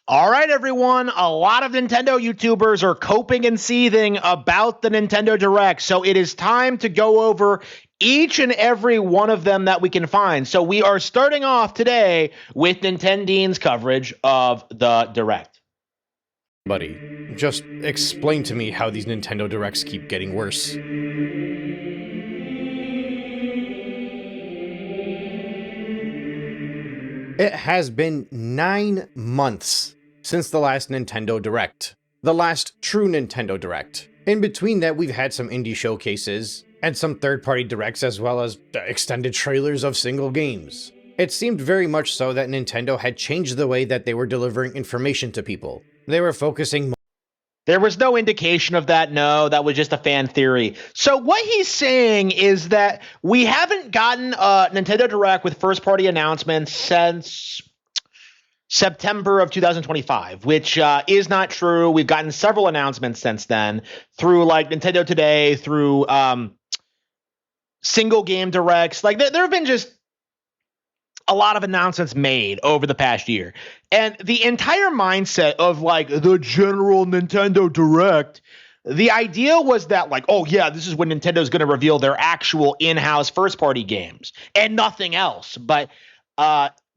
All right, everyone. A lot of Nintendo YouTubers are coping and seething about the Nintendo Direct, so it is time to go over each and every one of them that we can find. So we are starting off today with Nintendeen's coverage of the Direct. Buddy, just explain to me how these Nintendo Directs keep getting worse. It has been 9 months since the last Nintendo Direct. The last true Nintendo Direct. In between that, we've had some indie showcases, and some third-party directs as well as extended trailers of single games. It seemed very much so that Nintendo had changed the way that they were delivering information to people. They were focusing. There was no indication of that. No, that was just a fan theory. So what he's saying is that we haven't gotten a Nintendo Direct with first-party announcements since September of 2025, which is not true. We've gotten several announcements since then through like Nintendo Today, through single game directs. Like there have been just a lot of announcements made over the past year. And the entire mindset of like the general Nintendo Direct, the idea was that like, oh yeah, this is when Nintendo's going to reveal their actual in-house first-party games and nothing else. But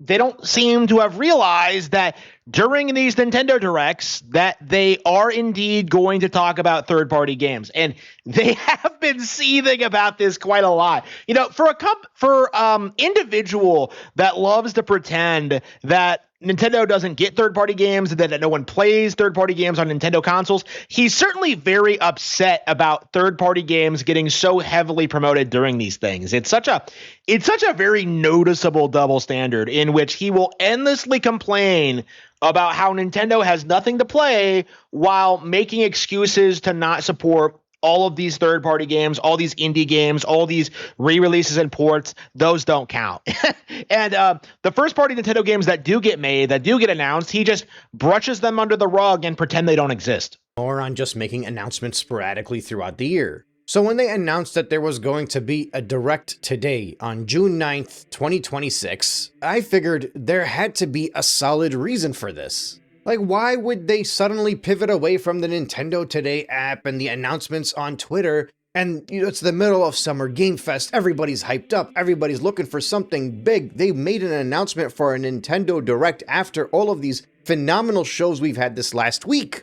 they don't seem to have realized that during these Nintendo Directs that they are indeed going to talk about third-party games, and they have been seething about this quite a lot. You know, for individual that loves to pretend that Nintendo doesn't get third-party games, that no one plays third-party games on Nintendo consoles, he's certainly very upset about third-party games getting so heavily promoted during these things. It's such a very noticeable double standard in which he will endlessly complain about how Nintendo has nothing to play while making excuses to not support all of these third-party games, all these indie games, all these re-releases and ports. Those don't count. And the first-party Nintendo games that do get made, that do get announced, he just brushes them under the rug and pretend they don't exist. Or on just making announcements sporadically throughout the year. So when they announced that there was going to be a Direct today on June 9th, 2026, I figured there had to be a solid reason for this. Like, why would they suddenly pivot away from the Nintendo Today app and the announcements on Twitter? And you know, it's the middle of Summer Game Fest, everybody's hyped up, everybody's looking for something big. They made an announcement for a Nintendo Direct after all of these phenomenal shows we've had this last week.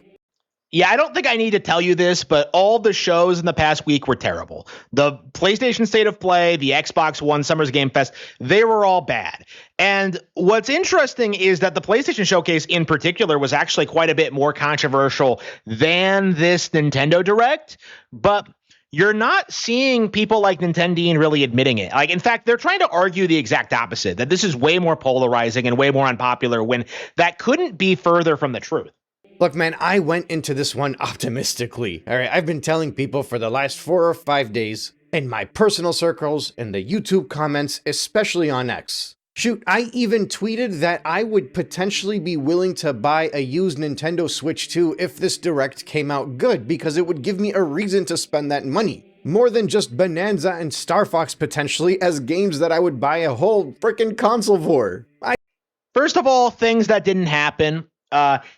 Yeah, I don't think I need to tell you this, but all the shows in the past week were terrible. The PlayStation State of Play, the Xbox One Summer's Game Fest, they were all bad. And what's interesting is that the PlayStation Showcase in particular was actually quite a bit more controversial than this Nintendo Direct, but you're not seeing people like Nintendeen really admitting it. Like, in fact, they're trying to argue the exact opposite, that this is way more polarizing and way more unpopular, when that couldn't be further from the truth. Look, man, I went into this one optimistically. All right, I've been telling people for the last 4 or 5 days in my personal circles, in the YouTube comments, especially on X. Shoot, I even tweeted that I would potentially be willing to buy a used Nintendo Switch 2 if this Direct came out good, because it would give me a reason to spend that money. More than just Bonanza and Star Fox potentially as games that I would buy a whole frickin' console for. First of all, things that didn't happen.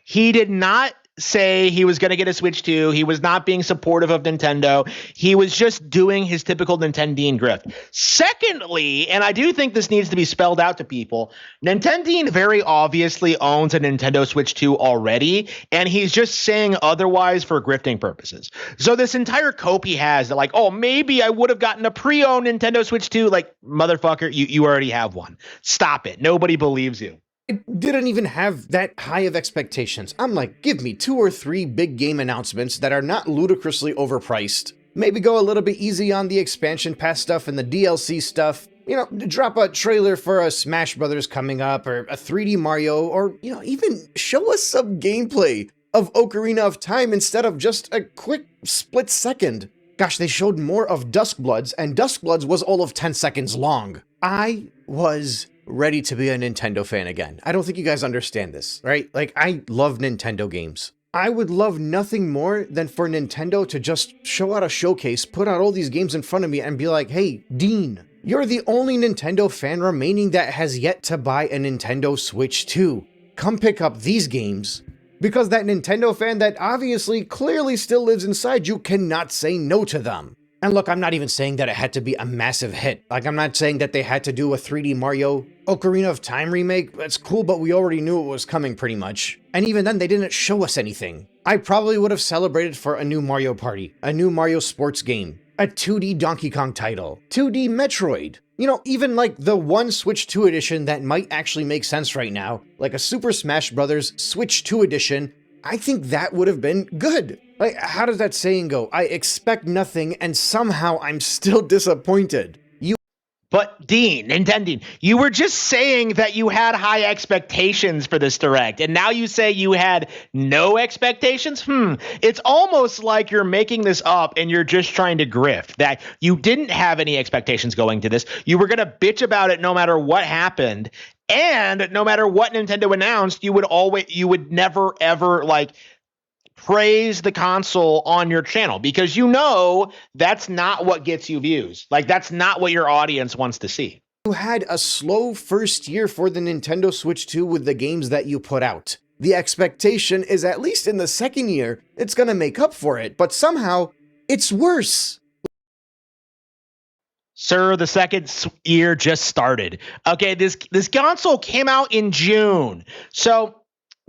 He did not say he was going to get a Switch 2. He was not being supportive of Nintendo. He was just doing his typical Nintendeen grift. Secondly, and I do think this needs to be spelled out to people, Nintendeen very obviously owns a Nintendo Switch 2 already, and he's just saying otherwise for grifting purposes. So this entire cope he has that like, oh, maybe I would have gotten a pre-owned Nintendo Switch 2, like, motherfucker, you already have one. Stop it. Nobody believes you. I didn't even have that high of expectations. I'm like, give me 2 or 3 big game announcements that are not ludicrously overpriced. Maybe go a little bit easy on the expansion pass stuff and the DLC stuff. You know, drop a trailer for a Smash Brothers coming up, or a 3D Mario, or, you know, even show us some gameplay of Ocarina of Time instead of just a quick split second. Gosh, they showed more of Duskbloods, and Duskbloods was all of 10 seconds long. I was ready to be a Nintendo fan again. I don't think you guys understand this, right? Like, I love Nintendo games. I would love nothing more than for Nintendo to just show out a showcase, put out all these games in front of me, and be like, hey, Dean, you're the only Nintendo fan remaining that has yet to buy a Nintendo Switch 2. come pick up these games, because that Nintendo fan that obviously clearly still lives inside you cannot say no to them. And look, I'm not even saying that it had to be a massive hit. Like, I'm not saying that they had to do a 3D Mario Ocarina of Time remake. That's cool, but we already knew it was coming pretty much. And even then, they didn't show us anything. I probably would have celebrated for a new Mario Party, a new Mario sports game, a 2D Donkey Kong title, 2D Metroid. You know, even like the one Switch 2 edition that might actually make sense right now, like a Super Smash Bros. Switch 2 edition, I think that would have been good. Like, how does that saying go? I expect nothing, and somehow I'm still disappointed. But Nintendeen, you were just saying that you had high expectations for this Direct, and now you say you had no expectations? It's almost like you're making this up and you're just trying to grift, that you didn't have any expectations going to this. You were going to bitch about it no matter what happened, and no matter what Nintendo announced, you would never ever like praise the console on your channel, because you know that's not what gets you views. Like, that's not what your audience wants to see. You had a slow first year for the Nintendo Switch 2 with the games that you put out. The expectation is at least in the second year, it's gonna make up for it, but somehow it's worse. Sir, the second year just started. Okay, this console came out in June. So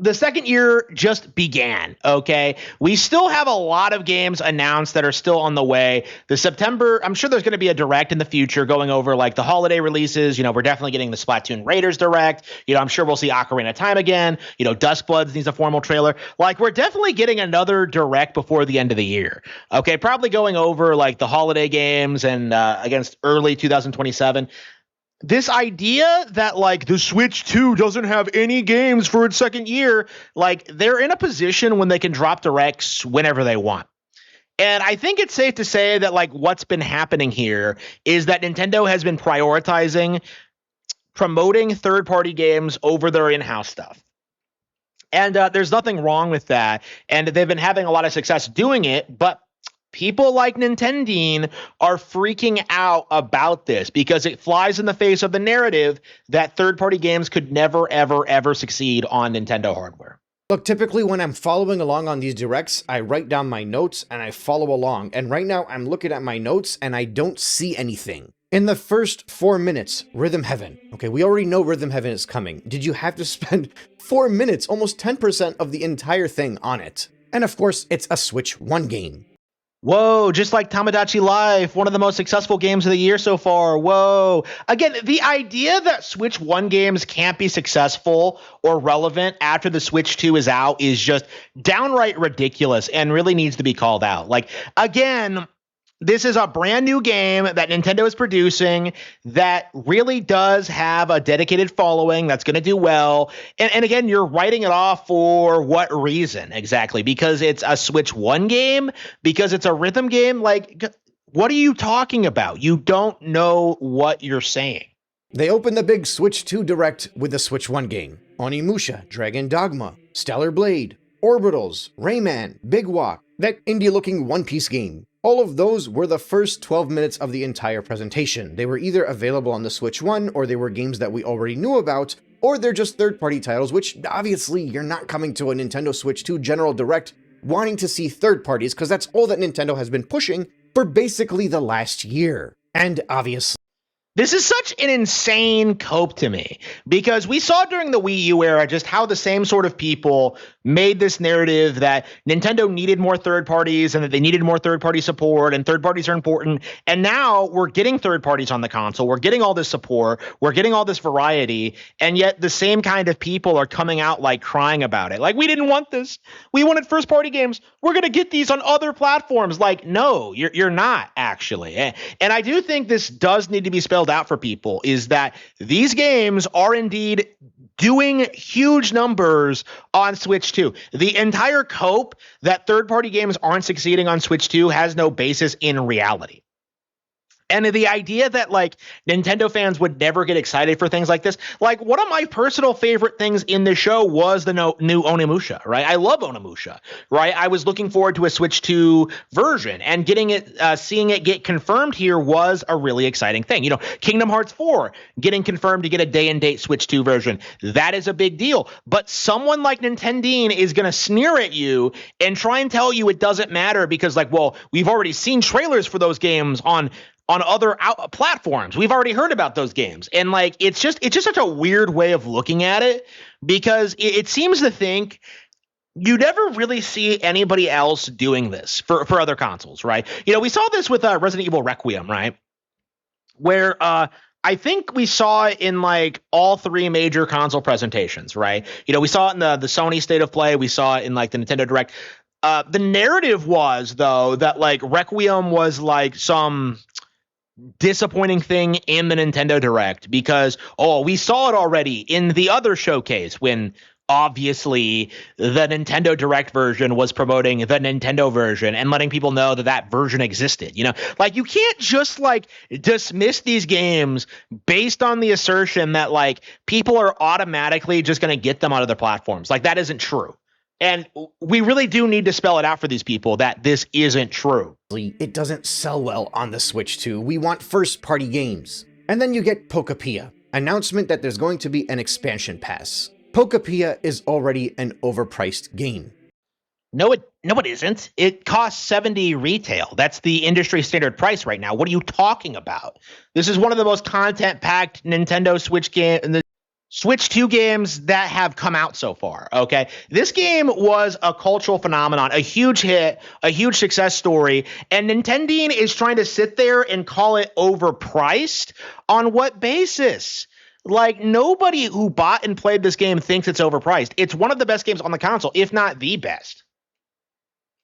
the second year just began, okay? We still have a lot of games announced that are still on the way. The September, I'm sure there's going to be a Direct in the future going over like the holiday releases. You know, we're definitely getting the Splatoon Raiders Direct. You know, I'm sure we'll see Ocarina of Time again. You know, Duskbloods needs a formal trailer. Like, we're definitely getting another Direct before the end of the year, okay? Probably going over like the holiday games and against early 2027. This idea that like the Switch 2 doesn't have any games for its second year, like, they're in a position when they can drop Directs whenever they want. And I think it's safe to say that like what's been happening here is that Nintendo has been prioritizing promoting third-party games over their in-house stuff. And there's nothing wrong with that. And they've been having a lot of success doing it, but people like Nintendeen are freaking out about this because it flies in the face of the narrative that third-party games could never, ever, ever succeed on Nintendo hardware. Look, typically when I'm following along on these Directs, I write down my notes and I follow along. And right now I'm looking at my notes and I don't see anything. In the first 4 minutes, Rhythm Heaven. Okay, we already know Rhythm Heaven is coming. Did you have to spend 4 minutes, almost 10% of the entire thing on it? And of course, it's a Switch 1 game. Whoa, just like Tamagotchi Life, one of the most successful games of the year so far. Whoa. Again, the idea that Switch 1 games can't be successful or relevant after the Switch 2 is out is just downright ridiculous and really needs to be called out. Like, again, this is a brand new game that Nintendo is producing that really does have a dedicated following that's going to do well. And again, you're writing it off for what reason exactly? Because it's a Switch 1 game? Because it's a rhythm game? Like, what are you talking about? You don't know what you're saying. They opened the big Switch 2 Direct with the Switch 1 game. Onimusha, Dragon Dogma, Stellar Blade, Orbitals, Rayman, Big Walk, that indie-looking One Piece game. All of those were the first 12 minutes of the entire presentation. They were either available on the Switch 1, or they were games that we already knew about, or they're just third-party titles, which obviously you're not coming to a Nintendo Switch 2 General Direct wanting to see third parties, because that's all that Nintendo has been pushing for basically the last year. And obviously, this is such an insane cope to me, because we saw during the Wii U era just how the same sort of people made this narrative that Nintendo needed more third parties and that they needed more third party support and third parties are important. And now we're getting third parties on the console. We're getting all this support. We're getting all this variety. And yet the same kind of people are coming out like crying about it. Like, we didn't want this. We wanted first party games. We're going to get these on other platforms. Like, no, you're not actually. And I do think this does need to be spelled out for people, is that these games are indeed doing huge numbers on Switch 2. The entire cope that third-party games aren't succeeding on Switch 2 has no basis in reality. And the idea that like Nintendo fans would never get excited for things like this, like one of my personal favorite things in this show was the new Onimusha, right? I love Onimusha, right? I was looking forward to a Switch 2 version, and getting it, seeing it get confirmed here was a really exciting thing. You know, Kingdom Hearts 4 getting confirmed to get a day and date Switch 2 version. That is a big deal. But someone like Nintendeen is going to sneer at you and try and tell you it doesn't matter because, like, well, we've already seen trailers for those games on other platforms. We've already heard about those games. And like, it's just such a weird way of looking at it, because it seems to think you never really see anybody else doing this for other consoles, right? You know, we saw this with Resident Evil Requiem, right? Where I think we saw it in like all three major console presentations, right? You know, we saw it in the Sony State of Play. We saw it in like the Nintendo Direct. The narrative was, though, that like Requiem was like some disappointing thing in the Nintendo Direct because, oh, we saw it already in the other showcase when obviously the Nintendo Direct version was promoting the Nintendo version and letting people know that that version existed. You know, like you can't just like dismiss these games based on the assertion that like people are automatically just going to get them on other platforms. Like that isn't true. And we really do need to spell it out for these people that this isn't true. It doesn't sell well on the Switch 2. We want first-party games. And then you get Pokémon. Announcement that there's going to be an expansion pass. Pokémon is already an overpriced game. No, it isn't. It costs $70 retail. That's the industry standard price right now. What are you talking about? This is one of the most content-packed Nintendo Switch 2 games that have come out so far, okay? This game was a cultural phenomenon, a huge hit, a huge success story, and Nintendeen is trying to sit there and call it overpriced. On what basis? Like, nobody who bought and played this game thinks it's overpriced. It's one of the best games on the console, if not the best.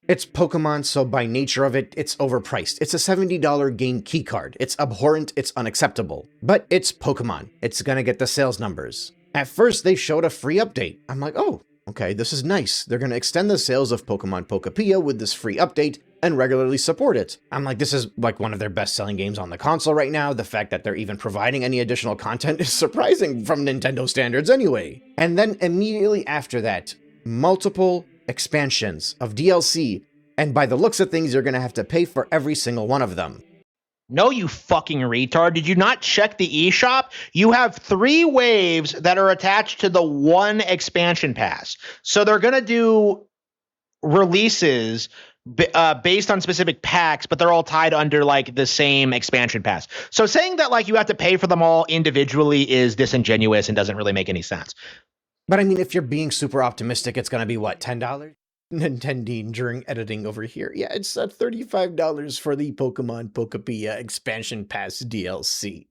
It's Pokemon, so by nature of it, it's overpriced. It's a $70 game keycard. It's abhorrent, it's unacceptable. But it's Pokemon. It's gonna get the sales numbers. At first, they showed a free update. I'm like, oh, okay, this is nice. They're gonna extend the sales of Pokemon Pokémon with this free update and regularly support it. I'm like, this is like one of their best-selling games on the console right now. The fact that they're even providing any additional content is surprising from Nintendo standards anyway. And then immediately after that, multiple expansions of DLC, and by the looks of things, you're gonna have to pay for every single one of them. No, you fucking retard. Did you not check the eShop? You have 3 waves that are attached to the one expansion pass. So they're gonna do releases based on specific packs, but they're all tied under like the same expansion pass. So saying that like you have to pay for them all individually is disingenuous and doesn't really make any sense. But I mean, if you're being super optimistic, it's gonna be what, $10? Nintendeen during editing over here. Yeah, it's $35 for the Pokemon Pokémon expansion pass DLC.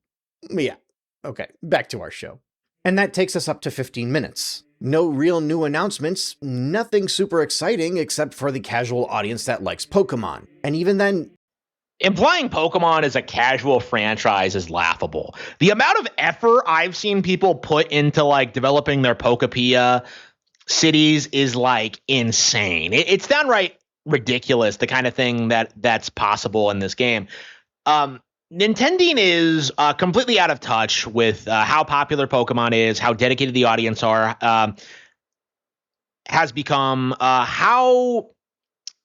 Yeah, okay, back to our show. And that takes us up to 15 minutes. No real new announcements, nothing super exciting except for the casual audience that likes Pokemon. And even then, implying Pokemon is a casual franchise is laughable. The amount of effort I've seen people put into like developing their Pokepia cities is like insane. It's downright ridiculous, the kind of thing that's possible in this game. Nintendeen is completely out of touch with how popular Pokemon is, how dedicated the audience are, has become, how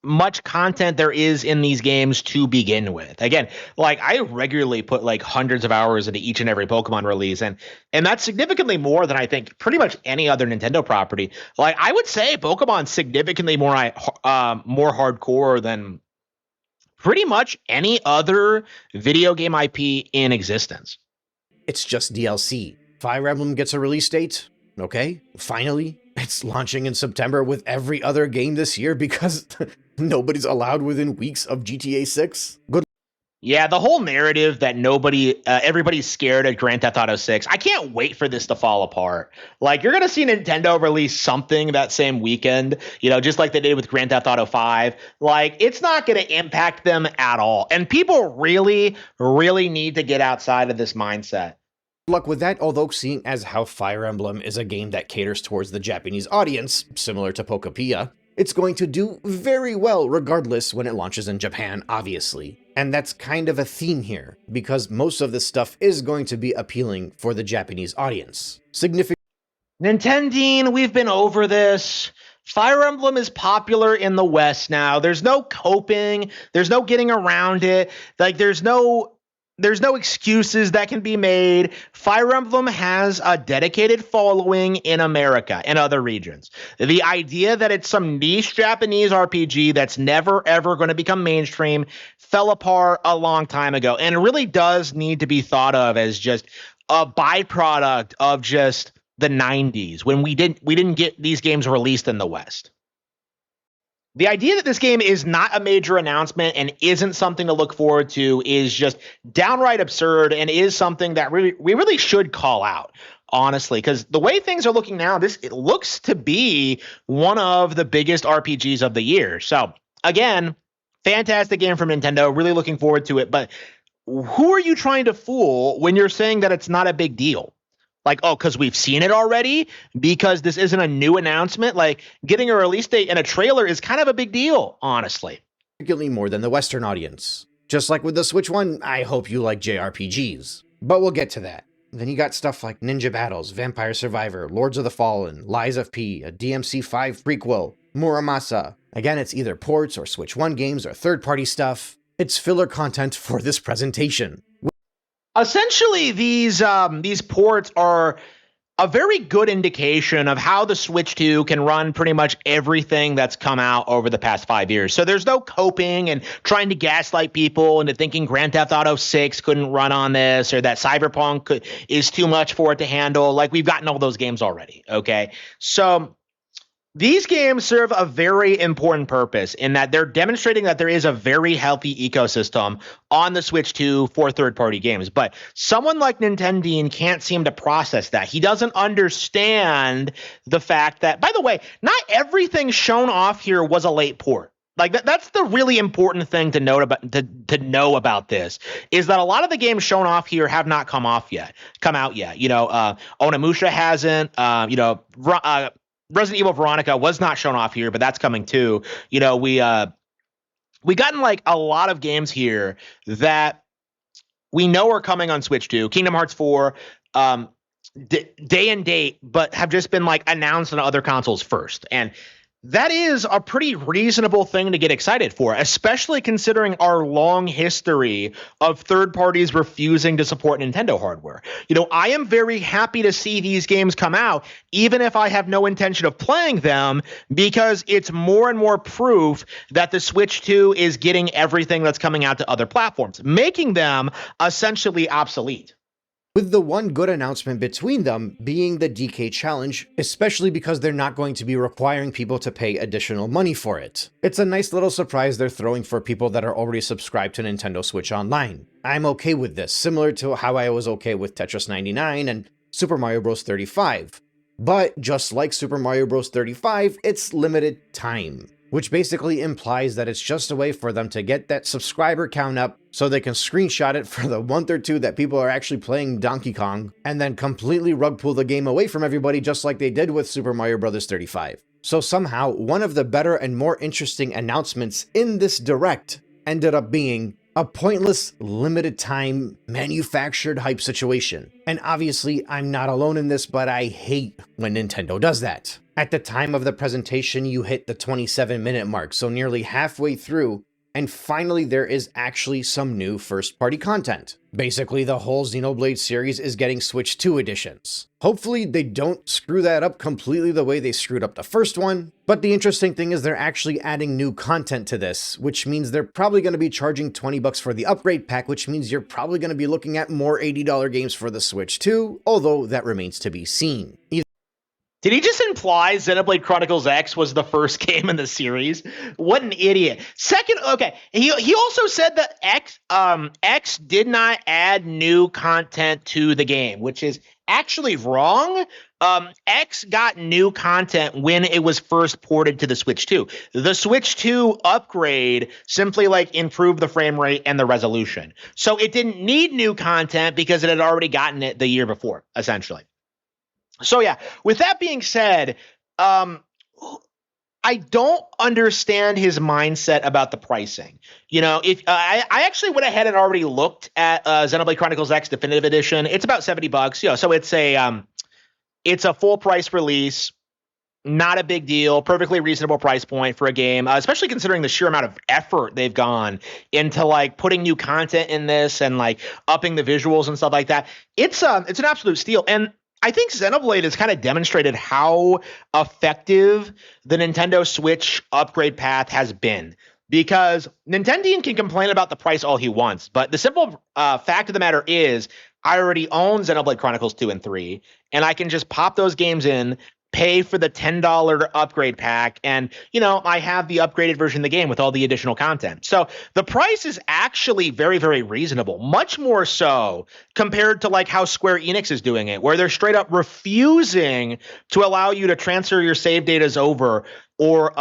much content there is in these games to begin with. Again, like I regularly put like hundreds of hours into each and every Pokemon release, and that's significantly more than I think pretty much any other Nintendo property. Like I would say Pokemon's significantly more hardcore than pretty much any other video game IP in existence. It's just DLC. Fire Emblem gets a release date. Okay, finally. It's launching in September with every other game this year because nobody's allowed within weeks of GTA 6. Good. Yeah, the whole narrative that everybody's scared of Grand Theft Auto 6. I can't wait for this to fall apart. Like, you're going to see Nintendo release something that same weekend, you know, just like they did with Grand Theft Auto 5. Like, it's not going to impact them at all. And people really, really need to get outside of this mindset. Luck with that, although seeing as how Fire Emblem is a game that caters towards the Japanese audience, similar to Pokémon, it's going to do very well regardless when it launches in Japan, obviously. And that's kind of a theme here, because most of this stuff is going to be appealing for the Japanese audience. Nintendeen, we've been over this. Fire Emblem is popular in the West now. There's no coping. There's no getting around it. Like there's no excuses that can be made. Fire Emblem has a dedicated following in America and other regions. The idea that it's some niche Japanese RPG that's never ever going to become mainstream fell apart a long time ago, and it really does need to be thought of as just a byproduct of just the 90s when we didn't get these games released in the West. The idea that this game is not a major announcement and isn't something to look forward to is just downright absurd, and is something that we really should call out, honestly, because the way things are looking now, it looks to be one of the biggest RPGs of the year. So again, fantastic game from Nintendo. Really looking forward to it. But who are you trying to fool when you're saying that it's not a big deal? Like, oh, because we've seen it already? Because this isn't a new announcement? Like, getting a release date and a trailer is kind of a big deal, honestly. Significantly more than the Western audience. Just like with the Switch one, I hope you like JRPGs. But we'll get to that. Then you got stuff like Ninja Battles, Vampire Survivor, Lords of the Fallen, Lies of P, a DMC5 prequel, Muramasa. Again, it's either ports or Switch 1 games or third-party stuff. It's filler content for this presentation. Essentially, these ports are a very good indication of how the Switch 2 can run pretty much everything that's come out over the past 5 years. So there's no coping and trying to gaslight people into thinking Grand Theft Auto 6 couldn't run on this, or that Cyberpunk is too much for it to handle. Like, we've gotten all those games already, okay? So these games serve a very important purpose in that they're demonstrating that there is a very healthy ecosystem on the Switch 2 for third-party games. But someone like Nintendeen can't seem to process that. He doesn't understand the fact that, by the way, not everything shown off here was a late port. Like that's the really important thing to note about to know about this, is that a lot of the games shown off here have not come out yet. You know, Onimusha hasn't. Resident Evil Veronica was not shown off here, but that's coming too. You know, we gotten like a lot of games here that we know are coming on Switch 2. Kingdom Hearts 4, day and date, but have just been like announced on other consoles first. And that is a pretty reasonable thing to get excited for, especially considering our long history of third parties refusing to support Nintendo hardware. You know, I am very happy to see these games come out, even if I have no intention of playing them, because it's more and more proof that the Switch 2 is getting everything that's coming out to other platforms, making them essentially obsolete. With the one good announcement between them being the DK Challenge, especially because they're not going to be requiring people to pay additional money for it. It's a nice little surprise they're throwing for people that are already subscribed to Nintendo Switch Online. I'm okay with this, similar to how I was okay with Tetris 99 and Super Mario Bros. 35. But just like Super Mario Bros. 35, it's limited time, which basically implies that it's just a way for them to get that subscriber count up so they can screenshot it for the month or two that people are actually playing Donkey Kong, and then completely rug pull the game away from everybody just like they did with Super Mario Bros. 35. So somehow, one of the better and more interesting announcements in this Direct ended up being a pointless, limited time, manufactured hype situation. And obviously, I'm not alone in this, but I hate when Nintendo does that. At the time of the presentation, you hit the 27-minute mark, so nearly halfway through, and finally there is actually some new first-party content. Basically, the whole Xenoblade series is getting Switch 2 editions. Hopefully they don't screw that up completely the way they screwed up the first one, but the interesting thing is they're actually adding new content to this, which means they're probably going to be charging $20 for the upgrade pack, which means you're probably going to be looking at more $80 games for the Switch 2, although that remains to be seen. Did he just imply Xenoblade Chronicles X was the first game in the series? What an idiot. Second, okay, he also said that X did not add new content to the game, which is actually wrong. X got new content when it was first ported to the Switch 2. The Switch 2 upgrade simply like improved the frame rate and the resolution. So it didn't need new content because it had already gotten it the year before, essentially. So yeah, with that being said, I don't understand his mindset about the pricing. If I actually went ahead and already looked at Xenoblade Chronicles X Definitive Edition. It's about $70. So it's a full price release. Not a big deal, perfectly reasonable price point for a game, especially considering the sheer amount of effort they've gone into like putting new content in this and like upping the visuals and stuff like that. It's an absolute steal. And I think Xenoblade has kind of demonstrated how effective the Nintendo Switch upgrade path has been. Because Nintendeen can complain about the price all he wants, but the simple fact of the matter is I already own Xenoblade Chronicles 2 and 3, and I can just pop those games in, pay for the $10 upgrade pack, and I have the upgraded version of the game with all the additional content. So the price is actually very, very reasonable, much more so compared to like how Square Enix is doing it, where they're straight up refusing to allow you to transfer your save datas over or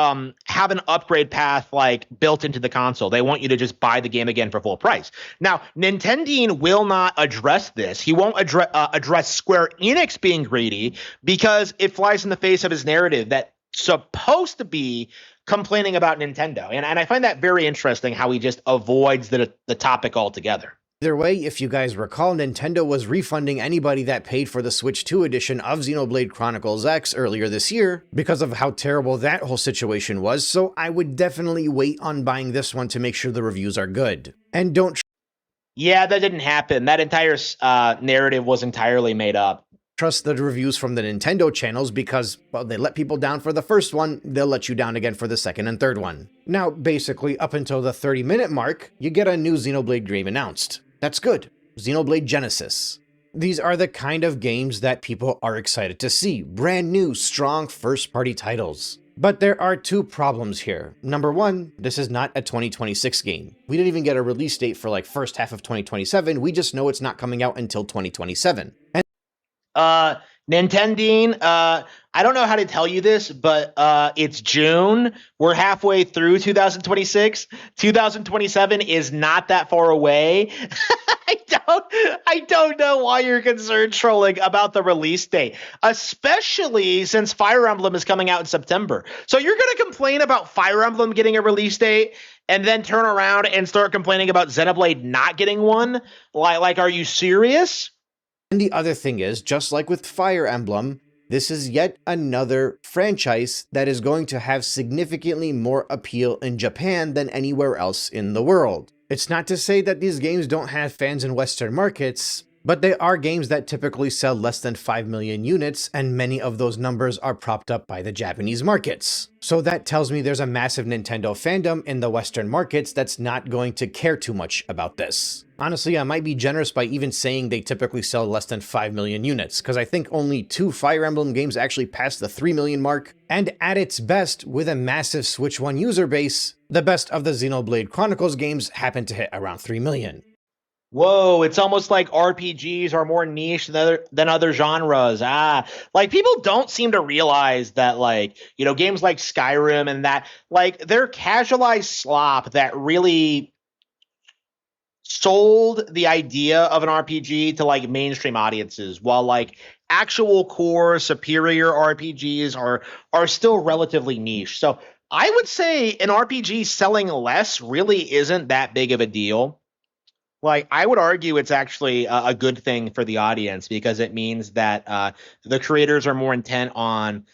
have an upgrade path like built into the console. They want you to just buy the game again for full price. Now, Nintendeen will not address this. He won't address Square Enix being greedy because it flies in the face of his narrative that's supposed to be complaining about Nintendo. And I find that very interesting how he just avoids the topic altogether. Either way, if you guys recall, Nintendo was refunding anybody that paid for the Switch 2 edition of Xenoblade Chronicles X earlier this year because of how terrible that whole situation was, so I would definitely wait on buying this one to make sure the reviews are good. And don't Yeah, that didn't happen. That entire narrative was entirely made up. Trust the reviews from the Nintendo channels because, well, they let people down for the first one, they'll let you down again for the second and third one. Now, basically, up until the 30-minute mark, you get a new Xenoblade game announced. That's good. Xenoblade Genesis. These are the kind of games that people are excited to see. Brand new, strong first-party titles. But there are two problems here. Number one, this is not a 2026 game. We didn't even get a release date for like first half of 2027. We just know it's not coming out until 2027. And Nintendeen, I don't know how to tell you this, but it's June. We're halfway through 2026. 2027 is not that far away. I don't know why you're concerned, trolling, about the release date, especially since Fire Emblem is coming out in September. So you're going to complain about Fire Emblem getting a release date and then turn around and start complaining about Xenoblade not getting one? Like, are you serious? And the other thing is, just like with Fire Emblem, this is yet another franchise that is going to have significantly more appeal in Japan than anywhere else in the world. It's not to say that these games don't have fans in Western markets, but they are games that typically sell less than 5 million units, and many of those numbers are propped up by the Japanese markets. So that tells me there's a massive Nintendo fandom in the Western markets that's not going to care too much about this. Honestly, I might be generous by even saying they typically sell less than 5 million units, because I think only 2 Fire Emblem games actually pass the 3 million mark, and at its best, with a massive Switch 1 user base, the best of the Xenoblade Chronicles games happen to hit around 3 million. Whoa, it's almost like RPGs are more niche than other genres. Like people don't seem to realize that, like, games like Skyrim and that, like, they're casualized slop that really sold the idea of an RPG to like mainstream audiences, while like actual core superior RPGs are still relatively niche. So I would say an RPG selling less really isn't that big of a deal. Like, I would argue it's actually a good thing for the audience because it means that the creators are more intent on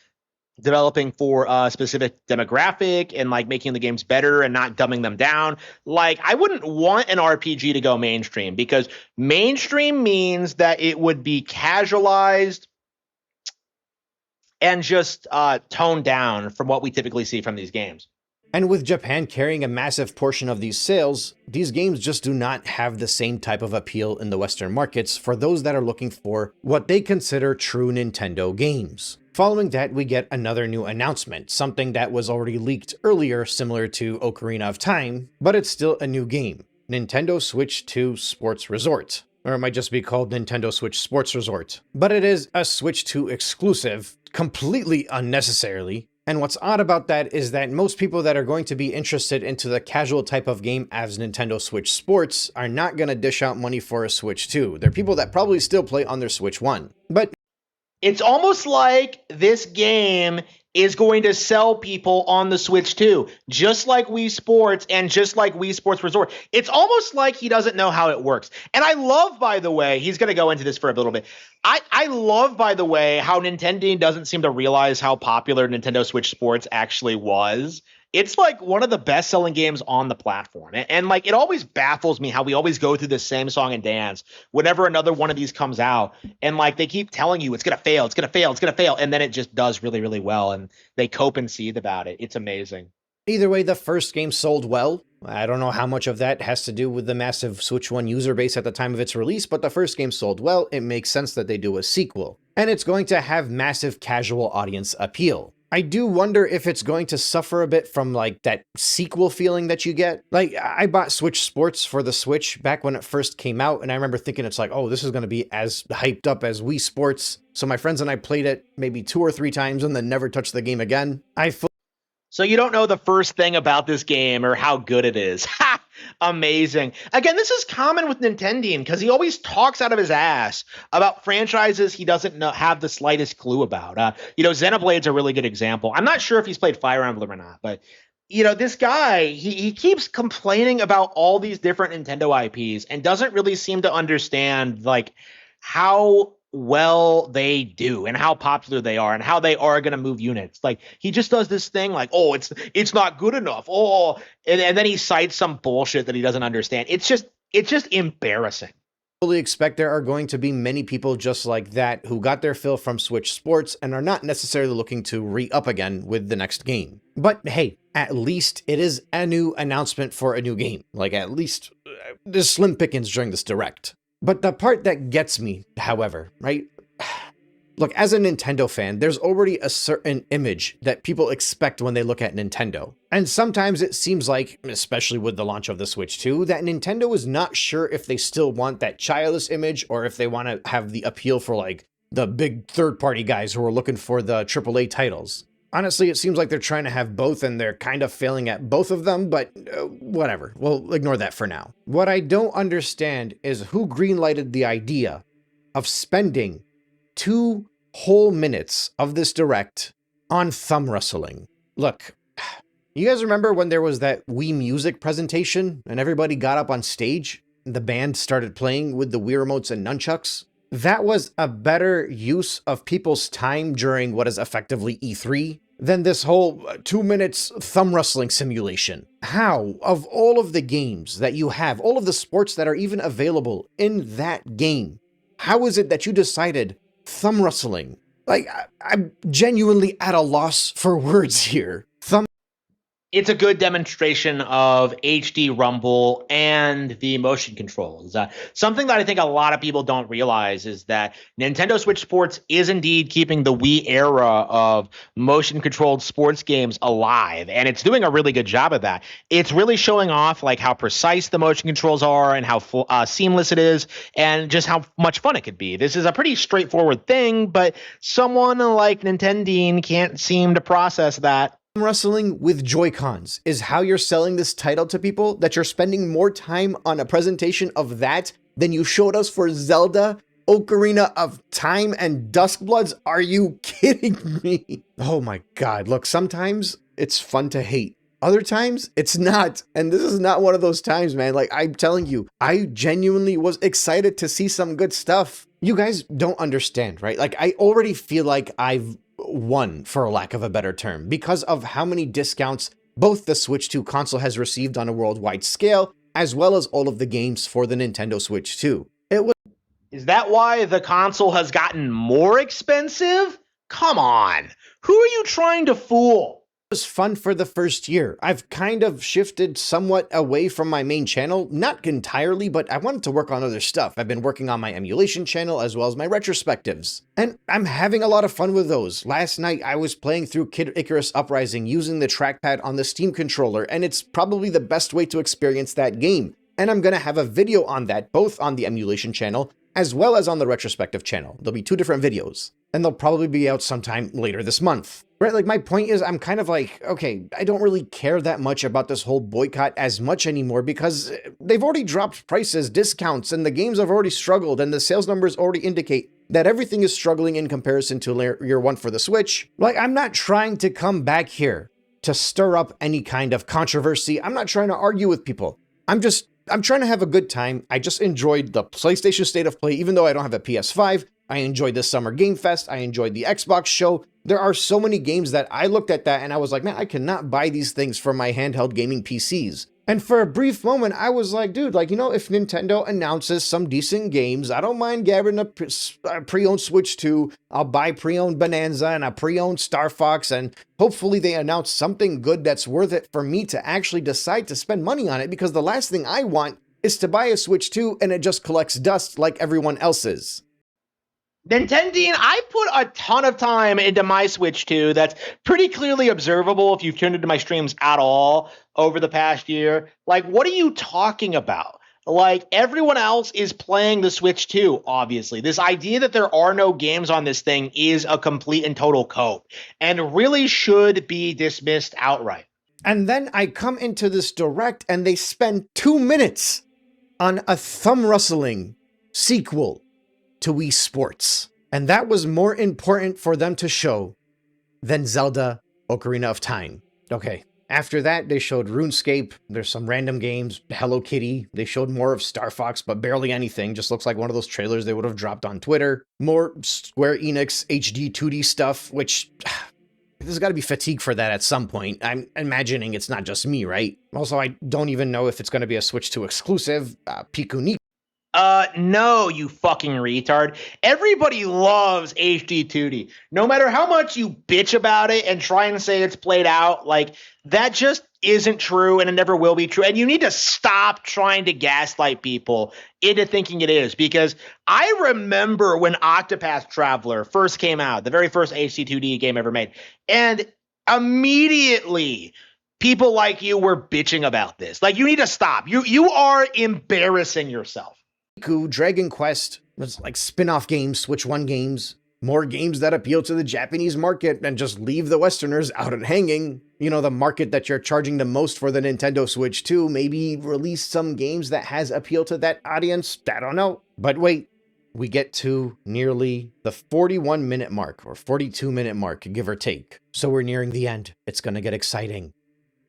developing for a specific demographic and like making the games better and not dumbing them down. Like, I wouldn't want an RPG to go mainstream because mainstream means that it would be casualized and just toned down from what we typically see from these games. And with Japan carrying a massive portion of these sales, these games just do not have the same type of appeal in the Western markets for those that are looking for what they consider true Nintendo games. Following that, we get another new announcement, something that was already leaked earlier, similar to Ocarina of Time, but it's still a new game, Nintendo Switch 2 Sports Resort. Or it might just be called Nintendo Switch Sports Resort. But it is a Switch 2 exclusive, completely unnecessarily. And what's odd about that is that most people that are going to be interested into the casual type of game as Nintendo Switch Sports are not going to dish out money for a Switch 2. They're people that probably still play on their Switch 1. But it's almost like this game is going to sell people on the Switch too, just like Wii Sports and just like Wii Sports Resort. It's almost like he doesn't know how it works. And I love, by the way, he's going to go into this for a little bit. I love, by the way, how Nintendeen doesn't seem to realize how popular Nintendo Switch Sports actually was. It's like one of the best selling games on the platform. And like, it always baffles me how we always go through the same song and dance whenever another one of these comes out. And like, they keep telling you it's going to fail, it's going to fail, it's going to fail. And then it just does really, really well. And they cope and seethe about it. It's amazing. Either way, the first game sold well. I don't know how much of that has to do with the massive Switch 1 user base at the time of its release, but the first game sold well. It makes sense that they do a sequel. And it's going to have massive casual audience appeal. I do wonder if it's going to suffer a bit from like that sequel feeling that you get. Like, I bought Switch Sports for the Switch back when it first came out, and I remember thinking it's like, oh, this is going to be as hyped up as Wii Sports. So my friends and I played it maybe 2 or 3 times and then never touched the game again. So you don't know the first thing about this game or how good it is. Ha! Amazing. Again, this is common with Nintendeen because he always talks out of his ass about franchises he doesn't have the slightest clue about. Xenoblade's a really good example. I'm not sure if he's played Fire Emblem or not, but this guy, he keeps complaining about all these different Nintendo IPs and doesn't really seem to understand like how well they do and how popular they are and how they are going to move units. Like, he just does this thing like, oh, it's not good enough. Oh, and then he cites some bullshit that he doesn't understand. It's just embarrassing. Fully expect there are going to be many people just like that who got their fill from Switch Sports and are not necessarily looking to re-up again with the next game. But hey, at least it is a new announcement for a new game. Like, at least there's slim pickings during this direct. But the part that gets me, however, right? Look, as a Nintendo fan, there's already a certain image that people expect when they look at Nintendo. And sometimes it seems like, especially with the launch of the Switch 2, that Nintendo is not sure if they still want that childless image or if they want to have the appeal for like the big third-party guys who are looking for the AAA titles. Honestly, it seems like they're trying to have both and they're kind of failing at both of them, but whatever. We'll ignore that for now. What I don't understand is who greenlighted the idea of spending 2 whole minutes of this direct on thumb wrestling. Look, you guys remember when there was that Wii Music presentation and everybody got up on stage and the band started playing with the Wii remotes and nunchucks? That was a better use of people's time during what is effectively E3 than this whole 2 minutes thumb wrestling simulation. How, of all of the games that you have, all of the sports that are even available in that game, how is it that you decided thumb wrestling? Like, I'm genuinely at a loss for words here. It's a good demonstration of HD Rumble and the motion controls. Something that I think a lot of people don't realize is that Nintendo Switch Sports is indeed keeping the Wii era of motion-controlled sports games alive, and it's doing a really good job of that. It's really showing off like how precise the motion controls are and how seamless it is, and just how much fun it could be. This is a pretty straightforward thing, but someone like Nintendeen can't seem to process that. Wrestling with Joy-Cons is how you're selling this title to people, that you're spending more time on a presentation of that than you showed us for Zelda, Ocarina of Time, and Duskbloods? Are you kidding me? Oh my god, look, sometimes it's fun to hate. Other times, it's not. And this is not one of those times, man. Like, I'm telling you, I genuinely was excited to see some good stuff. You guys don't understand, right? Like, I already feel like I've won, for lack of a better term, because of how many discounts both the Switch 2 console has received on a worldwide scale, as well as all of the games for the Nintendo Switch 2. Is that why the console has gotten more expensive? Come on. Who are you trying to fool? Was fun for the first year. I've kind of shifted somewhat away from my main channel, not entirely, but I wanted to work on other stuff. I've been working on my emulation channel as well as my retrospectives, and I'm having a lot of fun with those. Last night I was playing through Kid Icarus Uprising using the trackpad on the Steam controller, and it's probably the best way to experience that game. And I'm gonna have a video on that, both on the emulation channel as well as on the retrospective channel. There'll be 2 different videos, and they'll probably be out sometime later this month. Right, like my point is I'm kind of like, okay, I don't really care that much about this whole boycott as much anymore because they've already dropped prices, discounts, and the games have already struggled, and the sales numbers already indicate that everything is struggling in comparison to year one for the Switch. Like, I'm not trying to come back here to stir up any kind of controversy. I'm not trying to argue with people. I'm trying to have a good time. I just enjoyed the PlayStation State of Play, even though I don't have a PS5. I enjoyed the Summer Game Fest. I enjoyed the Xbox show. There are so many games that I looked at that and I was like, man, I cannot buy these things for my handheld gaming PCs. And for a brief moment, I was like, dude, like, if Nintendo announces some decent games, I don't mind grabbing a pre-owned Switch 2. I'll buy pre-owned Bonanza and a pre-owned Star Fox, and hopefully they announce something good that's worth it for me to actually decide to spend money on it, because the last thing I want is to buy a Switch 2 and it just collects dust like everyone else's. Nintendeen, I put a ton of time into my Switch 2. That's pretty clearly observable if you've tuned into my streams at all over the past year. Like, what are you talking about? Like, everyone else is playing the Switch 2, obviously. This idea that there are no games on this thing is a complete and total cope, and really should be dismissed outright. And then I come into this direct and they spend 2 minutes on a thumb-rustling sequel to Wii Sports. And that was more important for them to show than Zelda Ocarina of Time. Okay, after that, they showed RuneScape. There's some random games, Hello Kitty. They showed more of Star Fox, but barely anything. Just looks like one of those trailers they would have dropped on Twitter. More Square Enix HD 2D stuff, which there's got to be fatigue for that at some point. I'm imagining it's not just me, right? Also, I don't even know if it's going to be a Switch 2 exclusive. Piku No, you fucking retard. Everybody loves HD 2D. No matter how much you bitch about it and try and say it's played out, like, that just isn't true and it never will be true. And you need to stop trying to gaslight people into thinking it is, because I remember when Octopath Traveler first came out, the very first HD 2D game ever made, and immediately people like you were bitching about this. Like, you need to stop. You are embarrassing yourself. Dragon Quest was like spin-off games, Switch 1 games, more games that appeal to the Japanese market and just leave the Westerners out and hanging. The market that you're charging the most for the Nintendo Switch 2, maybe release some games that has appeal to that audience. I don't know. But wait, we get to nearly the 41-minute mark or 42-minute mark, give or take. So we're nearing the end. It's going to get exciting.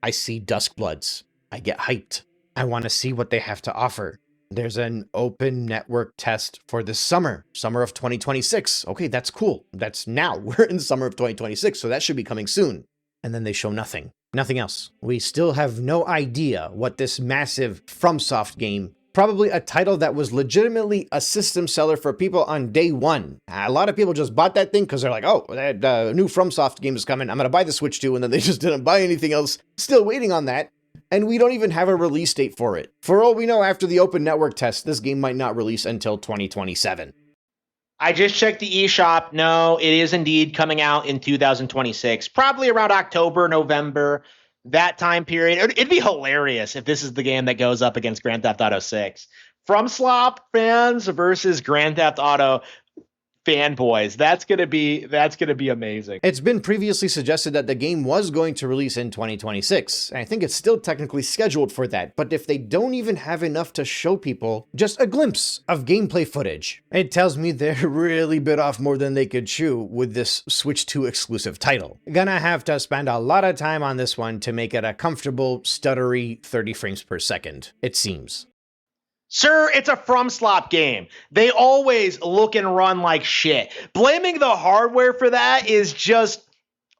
I see Duskbloods. I get hyped. I want to see what they have to offer. There's an open network test for this summer of 2026. Okay, that's cool. That's now. We're in summer of 2026, so that should be coming soon. And then they show nothing else. We still have no idea what this massive FromSoft game, probably a title that was legitimately a system seller for people on day one. A lot of people just bought that thing because they're like, oh, that new FromSoft game is coming. I'm going to buy the Switch 2, and then they just didn't buy anything else. Still waiting on that. And we don't even have a release date for it. For all we know, after the open network test, this game might not release until 2027. I just checked the eShop. No, it is indeed coming out in 2026, probably around October, November, that time period. It'd be hilarious if this is the game that goes up against Grand Theft Auto 6. FromSoft fans versus Grand Theft Auto fanboys. That's gonna be amazing. It's been previously suggested that the game was going to release in 2026, and I think it's still technically scheduled for that. But if they don't even have enough to show people just a glimpse of gameplay footage, it tells me they're really bit off more than they could chew with this Switch 2 exclusive title. Gonna have to spend a lot of time on this one to make it a comfortable, stuttery 30 frames per second, it seems. Sir, it's a FromSoft game. They always look and run like shit. Blaming the hardware for that is just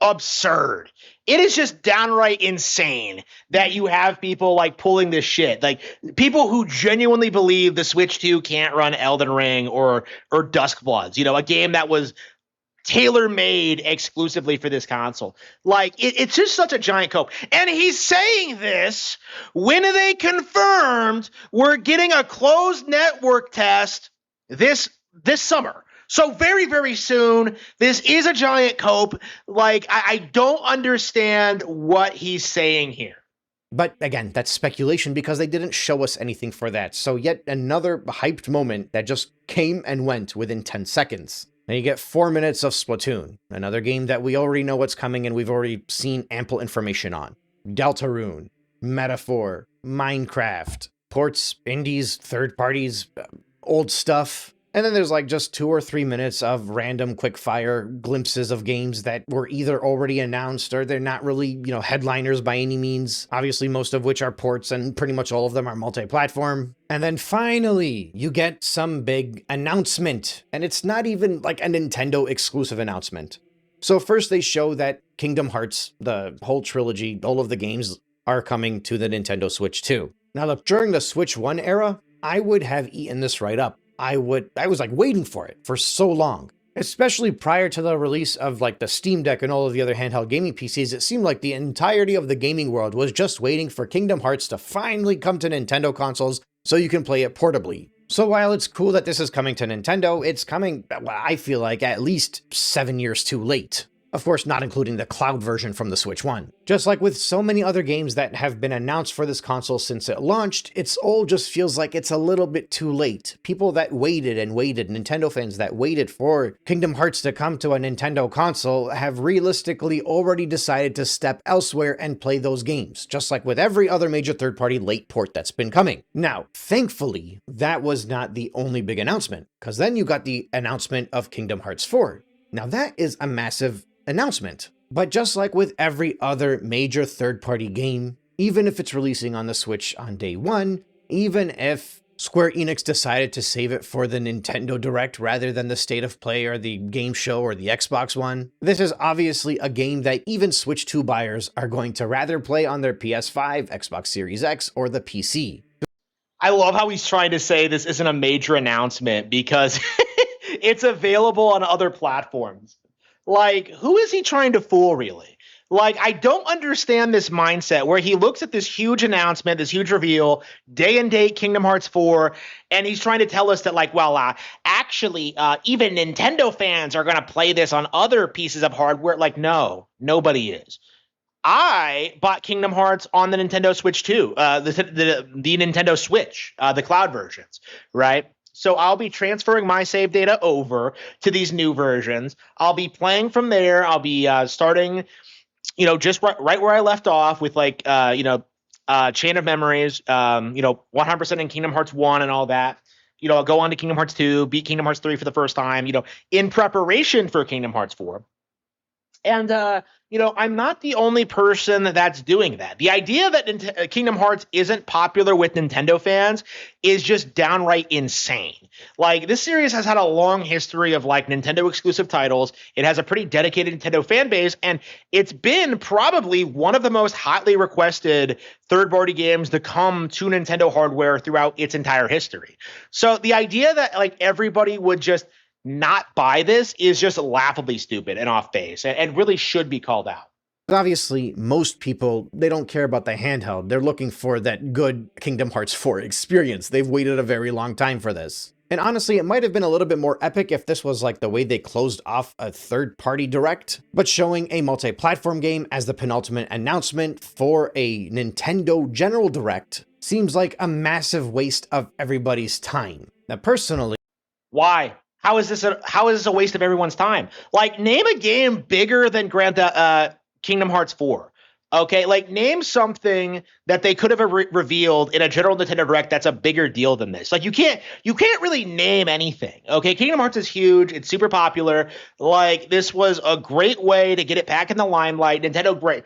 absurd. It is just downright insane that you have people like pulling this shit. Like, people who genuinely believe the Switch 2 can't run Elden Ring or Duskbloods, a game that was tailor-made exclusively for this console. Like, it's just such a giant cope. And he's saying this when they confirmed we're getting a closed network test this summer. So very, very soon. This is a giant cope. Like, I don't understand what he's saying here. But again, that's speculation because they didn't show us anything for that. So yet another hyped moment that just came and went within 10 seconds. Then you get 4 minutes of Splatoon, another game that we already know what's coming and we've already seen ample information on. Deltarune, Metaphor, Minecraft, ports, indies, third parties, old stuff. And then there's like just 2 or 3 minutes of random quickfire glimpses of games that were either already announced or they're not really, headliners by any means. Obviously, most of which are ports and pretty much all of them are multi-platform. And then finally, you get some big announcement. And it's not even like a Nintendo exclusive announcement. So first they show that Kingdom Hearts, the whole trilogy, all of the games are coming to the Nintendo Switch 2. Now look, during the Switch 1 era, I would have eaten this right up. I was like waiting for it for so long, especially prior to the release of like the Steam Deck and all of the other handheld gaming PCs. It seemed like the entirety of the gaming world was just waiting for Kingdom Hearts to finally come to Nintendo consoles so you can play it portably. So while it's cool that this is coming to Nintendo, it's coming, I feel like, at least 7 years too late. Of course, not including the cloud version from the Switch 1. Just like with so many other games that have been announced for this console since it launched, it's all just feels like it's a little bit too late. People that waited and waited, Nintendo fans that waited for Kingdom Hearts to come to a Nintendo console have realistically already decided to step elsewhere and play those games, just like with every other major third-party late port that's been coming. Now, thankfully, that was not the only big announcement, because then you got the announcement of Kingdom Hearts 4. Now that is a massive announcement. But just like with every other major third-party game, even if it's releasing on the Switch on day one, even if Square Enix decided to save it for the Nintendo Direct rather than the State of Play or the Game Show or the Xbox One, this is obviously a game that even Switch 2 buyers are going to rather play on their PS5, Xbox Series X, or the PC. I love how he's trying to say this isn't a major announcement because it's available on other platforms. Like, who is he trying to fool, really? Like, I don't understand this mindset where he looks at this huge announcement, this huge reveal, day and date Kingdom Hearts 4, and he's trying to tell us that, like, actually, even Nintendo fans are going to play this on other pieces of hardware. Like, no, nobody is. I bought Kingdom Hearts on the Nintendo Switch 2, the Nintendo Switch, the cloud versions, right? So I'll be transferring my save data over to these new versions. I'll be playing from there. I'll be starting, just right where I left off with Chain of Memories, 100% in Kingdom Hearts 1 and all that. I'll go on to Kingdom Hearts 2, beat Kingdom Hearts 3 for the first time, in preparation for Kingdom Hearts 4. And, I'm not the only person that's doing that. The idea that Kingdom Hearts isn't popular with Nintendo fans is just downright insane. Like, this series has had a long history of, Nintendo exclusive titles. It has a pretty dedicated Nintendo fan base, and it's been probably one of the most hotly requested third-party games to come to Nintendo hardware throughout its entire history. So the idea that, everybody would just not buy this is just laughably stupid and off base and really should be called out. Obviously, most people, they don't care about the handheld. They're looking for that good Kingdom Hearts 4 experience. They've waited a very long time for this. And honestly, it might have been a little bit more epic if this was like the way they closed off a third-party direct, but showing a multi-platform game as the penultimate announcement for a Nintendo General Direct seems like a massive waste of everybody's time. Now, personally, why? How is this a waste of everyone's time? Name a game bigger than Kingdom Hearts 4. Okay, name something that they could have revealed in a general Nintendo Direct that's a bigger deal than this. You can't really name anything. Okay, Kingdom Hearts is huge. It's super popular. This was a great way to get it back in the limelight. Nintendo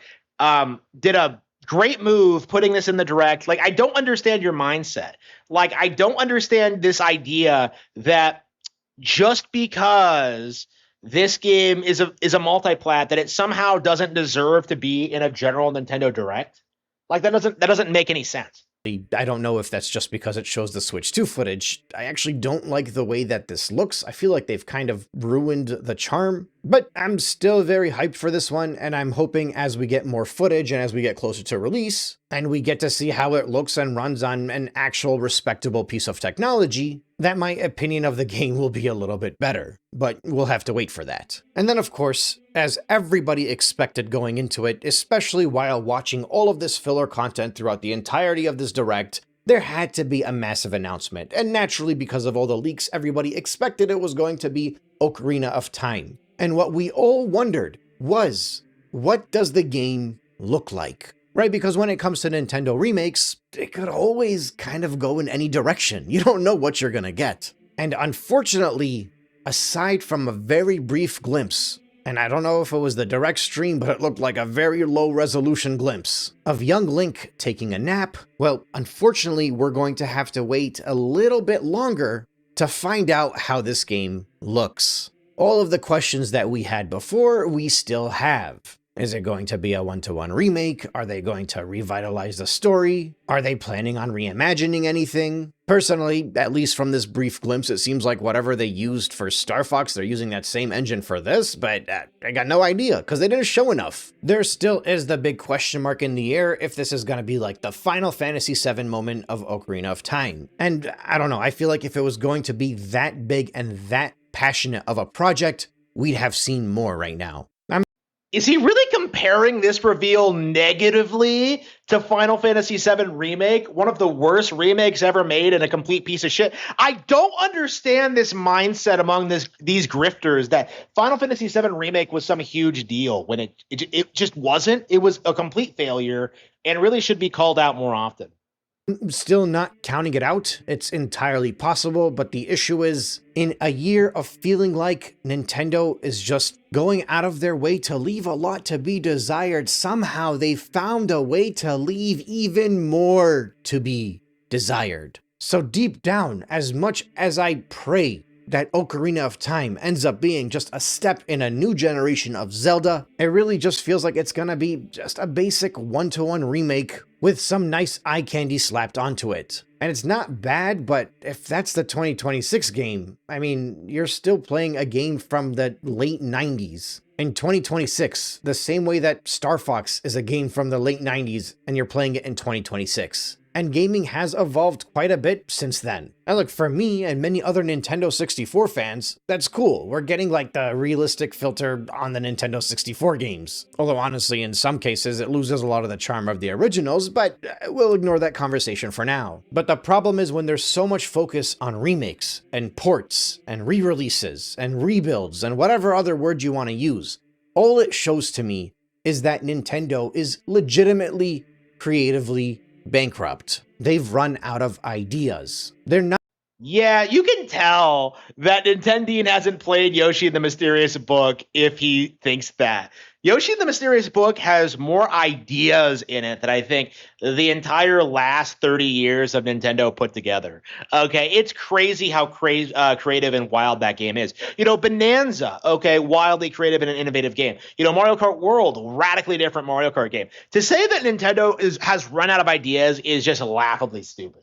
did a great move putting this in the Direct. I don't understand your mindset. I don't understand this idea that just because this game is a multi-plat, that it somehow doesn't deserve to be in a general Nintendo Direct. That doesn't make any sense. I don't know if that's just because it shows the Switch 2 footage. I actually don't like the way that this looks. I feel like they've kind of ruined the charm, but I'm still very hyped for this one, and I'm hoping as we get more footage and as we get closer to release, and we get to see how it looks and runs on an actual respectable piece of technology, that my opinion of the game will be a little bit better, but we'll have to wait for that. And then, of course, as everybody expected going into it, especially while watching all of this filler content throughout the entirety of this Direct, there had to be a massive announcement. And naturally, because of all the leaks, everybody expected it was going to be Ocarina of Time. And what we all wondered was, what does the game look like? Right? Because when it comes to Nintendo remakes, it could always kind of go in any direction. You don't know what you're gonna get. And unfortunately, aside from a very brief glimpse, and I don't know if it was the direct stream, but it looked like a very low resolution glimpse of young Link taking a nap, well, unfortunately, we're going to have to wait a little bit longer to find out how this game looks. All of the questions that we had before, we still have. Is it going to be a one-to-one remake? Are they going to revitalize the story? Are they planning on reimagining anything? Personally, at least from this brief glimpse, it seems like whatever they used for Star Fox, they're using that same engine for this, but I got no idea, because they didn't show enough. There still is the big question mark in the air if this is going to be like the Final Fantasy VII moment of Ocarina of Time. And I don't know, I feel like if it was going to be that big and that passionate of a project, we'd have seen more right now. Is he really comparing this reveal negatively to Final Fantasy VII Remake, one of the worst remakes ever made and a complete piece of shit? I don't understand this mindset among these grifters that Final Fantasy VII Remake was some huge deal when it just wasn't. It was a complete failure and really should be called out more often. Still not counting it out. It's entirely possible, but the issue is, in a year of feeling like Nintendo is just going out of their way to leave a lot to be desired, somehow they found a way to leave even more to be desired. So deep down, as much as I pray that Ocarina of Time ends up being just a step in a new generation of Zelda, it really just feels like it's gonna be just a basic one-to-one remake with some nice eye candy slapped onto it. And it's not bad, but if that's the 2026 game, I mean, you're still playing a game from the late 90s. In 2026, the same way that Star Fox is a game from the late 90s and you're playing it in 2026. And gaming has evolved quite a bit since then. And look, for me and many other Nintendo 64 fans, that's cool. We're getting like the realistic filter on the Nintendo 64 games. Although honestly, in some cases, it loses a lot of the charm of the originals, but we'll ignore that conversation for now. But the problem is when there's so much focus on remakes and ports and re-releases and rebuilds and whatever other word you want to use, all it shows to me is that Nintendo is legitimately, creatively bankrupt. They've run out of ideas. They're not. Yeah, you can tell that Nintendeen hasn't played Yoshi and the Mysterious Book if he thinks that. Yoshi and the Mysterious Book has more ideas in it than I think the entire last 30 years of Nintendo put together. Okay, it's crazy how creative and wild that game is. You know, Bonanza, okay, wildly creative and an innovative game. You know, Mario Kart World, radically different Mario Kart game. To say that Nintendo has run out of ideas is just laughably stupid.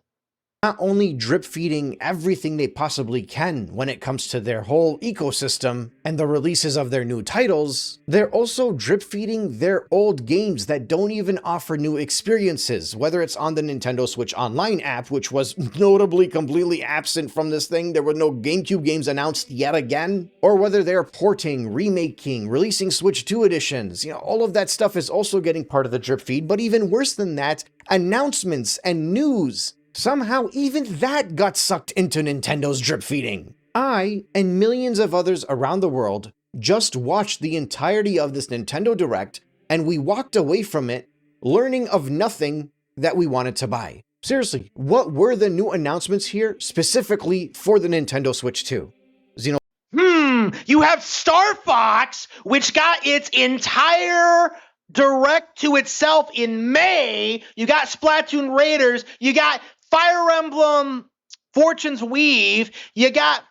Not only drip feeding everything they possibly can when it comes to their whole ecosystem and the releases of their new titles, they're also drip feeding their old games that don't even offer new experiences, whether it's on the Nintendo Switch Online app, which was notably completely absent from this thing. There were no GameCube games announced yet again, or whether they're porting, remaking, releasing Switch 2 editions. You know, all of that stuff is also getting part of the drip feed, but even worse than that, announcements and news. Somehow, even that got sucked into Nintendo's drip feeding. I, and millions of others around the world, just watched the entirety of this Nintendo Direct, and we walked away from it learning of nothing that we wanted to buy. Seriously, what were the new announcements here specifically for the Nintendo Switch 2? You have Star Fox, which got its entire direct to itself in May. You got Splatoon Raiders. You got Fire Emblem Fortune's Weave. You got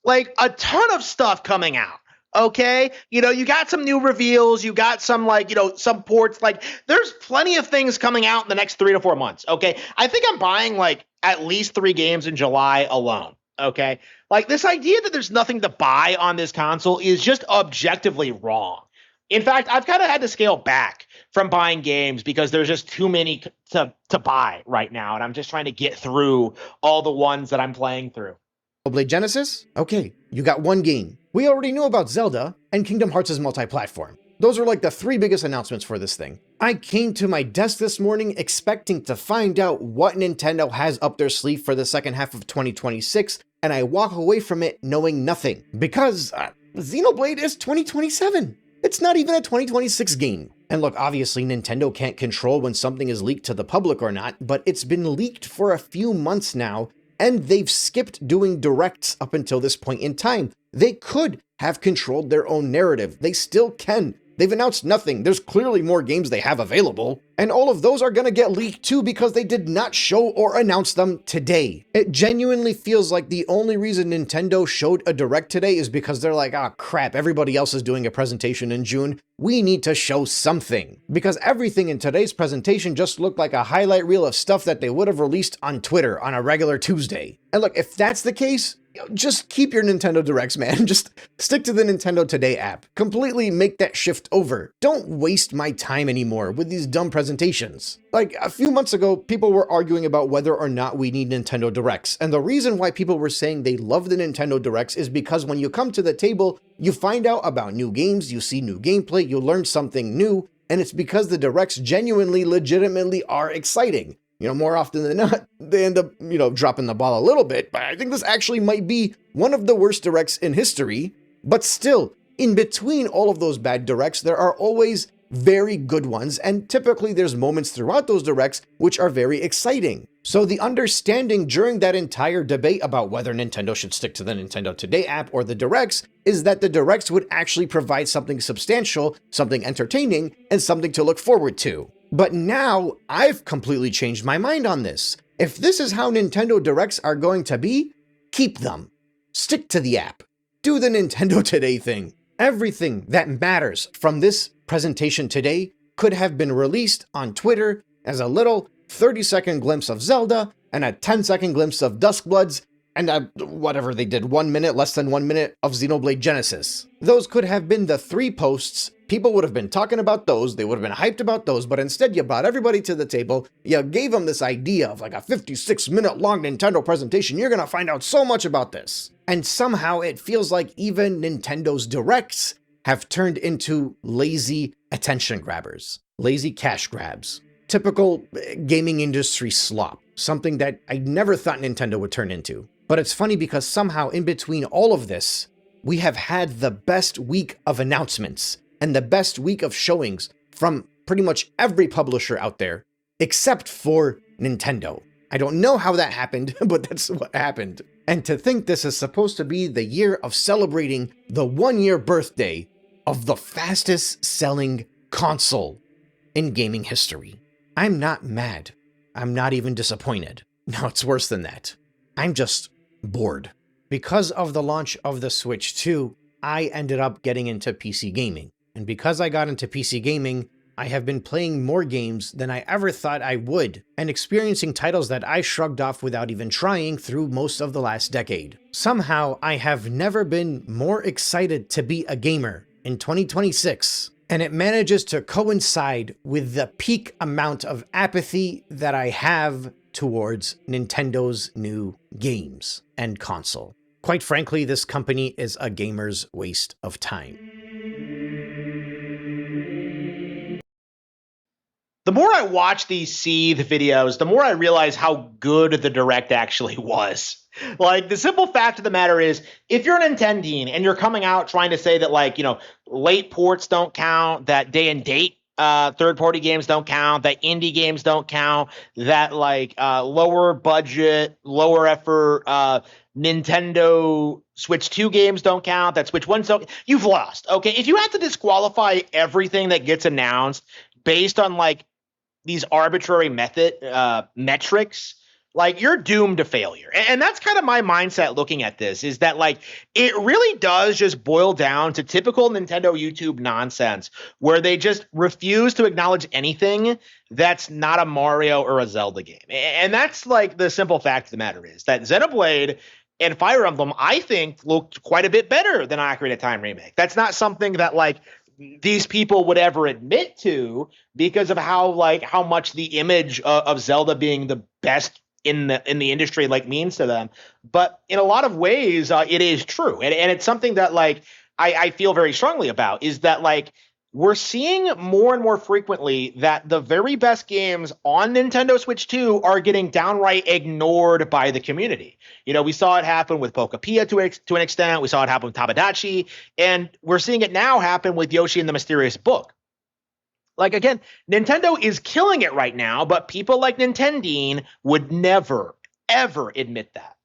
like a ton of stuff coming out. Okay, you know, you got some new reveals, you got some like, you know, some ports, like there's plenty of things coming out in the next 3 to 4 months. Okay, I think I'm buying like at least 3 games in July alone. Okay, like this idea that there's nothing to buy on this console is just objectively wrong. In fact, I've kind of had to scale back from buying games because there's just too many to buy right now. And I'm just trying to get through all the ones that I'm playing through. Xenoblade Genesis? Okay, you got one game. We already knew about Zelda and Kingdom Hearts' multi-platform. Those are like the 3 biggest announcements for this thing. I came to my desk this morning expecting to find out what Nintendo has up their sleeve for the second half of 2026, and I walk away from it knowing nothing. Because Xenoblade is 2027. It's not even a 2026 game. And look, obviously Nintendo can't control when something is leaked to the public or not, but it's been leaked for a few months now, and they've skipped doing directs up until this point in time. They could have controlled their own narrative. They still can. They've announced nothing. There's clearly more games they have available. And all of those are gonna get leaked too because they did not show or announce them today. It genuinely feels like the only reason Nintendo showed a direct today is because they're like, oh crap, everybody else is doing a presentation in June. We need to show something. Because everything in today's presentation just looked like a highlight reel of stuff that they would have released on Twitter on a regular Tuesday. And look, if that's the case, just keep your Nintendo Directs, man. Just stick to the Nintendo Today app. Completely make that shift over. Don't waste my time anymore with these dumb presentations. Like, a few months ago, people were arguing about whether or not we need Nintendo Directs. And the reason why people were saying they love the Nintendo Directs is because when you come to the table, you find out about new games, you see new gameplay, you learn something new, and it's because the Directs genuinely, legitimately are exciting. You know, more often than not, they end up, dropping the ball a little bit, but I think this actually might be one of the worst directs in history. But still, in between all of those bad directs, there are always very good ones, and typically there's moments throughout those directs which are very exciting. So the understanding during that entire debate about whether Nintendo should stick to the Nintendo Today app or the directs is that the directs would actually provide something substantial, something entertaining, and something to look forward to. But now, I've completely changed my mind on this. If this is how Nintendo Directs are going to be, keep them. Stick to the app. Do the Nintendo Today thing. Everything that matters from this presentation today could have been released on Twitter as a little 30-second glimpse of Zelda and a 10-second glimpse of Duskbloods and whatever they did, less than 1 minute of Xenoblade Genesis. Those could have been the 3 posts. People would have been talking about those, they would have been hyped about those, but instead you brought everybody to the table, you gave them this idea of like a 56-minute long Nintendo presentation, you're gonna find out so much about this. And somehow it feels like even Nintendo's directs have turned into lazy attention grabbers, lazy cash grabs. Typical gaming industry slop, something that I never thought Nintendo would turn into. But it's funny because somehow in between all of this, we have had the best week of announcements and the best week of showings from pretty much every publisher out there, except for Nintendo. I don't know how that happened, but that's what happened. And to think this is supposed to be the year of celebrating the 1-year birthday of the fastest selling console in gaming history. I'm not mad. I'm not even disappointed. No, it's worse than that. I'm just bored. Because of the launch of the Switch 2, I ended up getting into PC gaming. And because I got into PC gaming, I have been playing more games than I ever thought I would, and experiencing titles that I shrugged off without even trying through most of the last decade. Somehow, I have never been more excited to be a gamer in 2026, and it manages to coincide with the peak amount of apathy that I have towards Nintendo's new games and console. Quite frankly, this company is a gamer's waste of time. The more I watch these SEETHE videos, the more I realize how good the Direct actually was. Like, the simple fact of the matter is, if you're a Nintendeen and you're coming out trying to say that, like, late ports don't count, that day and date third-party games don't count, that indie games don't count, that, like, lower budget, lower effort Nintendo Switch 2 games don't count, that Switch 1 don't, you've lost, okay? If you have to disqualify everything that gets announced based on, like, these arbitrary metrics, like, you're doomed to failure. And that's kind of my mindset looking at this, is that, like, it really does just boil down to typical Nintendo YouTube nonsense, where they just refuse to acknowledge anything that's not a Mario or a Zelda game. And that's, like, the simple fact of the matter is that Xenoblade and Fire Emblem, I think, looked quite a bit better than Ocarina of Time Remake. That's not something that, like, these people would ever admit to because of how much the image of Zelda being the best in the industry, like, means to them. But in a lot of ways, it is true. And it's something that, like, I feel very strongly about, is that, like, we're seeing more and more frequently that the very best games on Nintendo Switch 2 are getting downright ignored by the community. We saw it happen with Pokapia to an extent. We saw it happen with Tabadachi, and we're seeing it now happen with Yoshi and the Mysterious Book. Like, again, Nintendo is killing it right now, but people like Nintendeen would never, ever admit that.